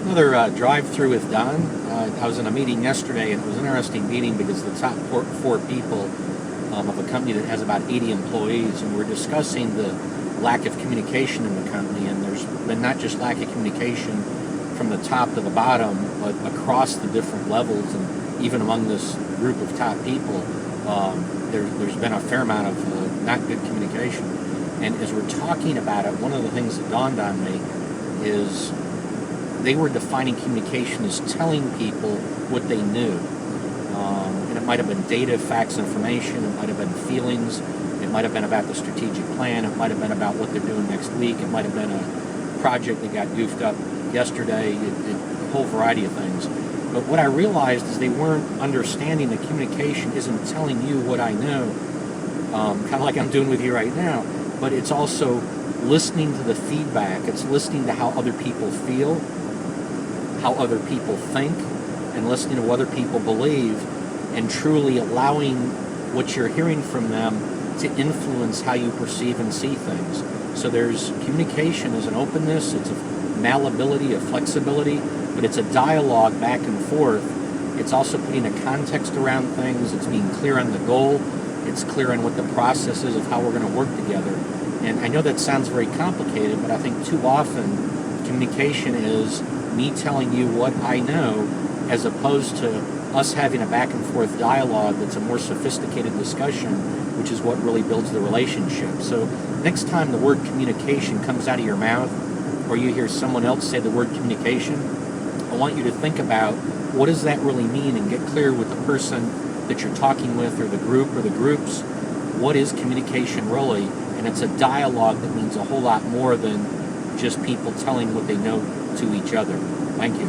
Another drive-through with Don. I was in a meeting yesterday, and it was an interesting meeting because the top four people of a company that has about 80 employees, and we're discussing the lack of communication in the company. And there's been not just lack of communication from the top to the bottom, but across the different levels, and even among this group of top people, there's been a fair amount of not good communication. And as we're talking about it, one of the things that dawned on me is they were defining communication as telling people what they knew. And it might have been data, facts, information, it might have been feelings, it might have been about the strategic plan, it might have been about what they're doing next week, it might have been a project that got goofed up yesterday, a whole variety of things. But what I realized is they weren't understanding that communication isn't telling you what I know, kind of like I'm doing with you right now, but it's also listening to the feedback. It's listening to how other people feel, how other people think, and listening to what other people believe, and truly allowing what you're hearing from them to influence how you perceive and see things. So there's communication is an openness, it's a malleability, a flexibility, but it's a dialogue back and forth. It's also putting a context around things. It's being clear on the goal. It's clear on what the process is of how we're going to work together. And I know that sounds very complicated, but I think too often communication is me telling you what I know, as opposed to us having a back and forth dialogue that's a more sophisticated discussion, which is what really builds the relationship. So next time the word communication comes out of your mouth, or you hear someone else say the word communication, I want you to think about what does that really mean, and get clear with the person that you're talking with, or the group or the groups. What is communication really? And it's a dialogue that means a whole lot more than just people telling what they know to each other. Thank you.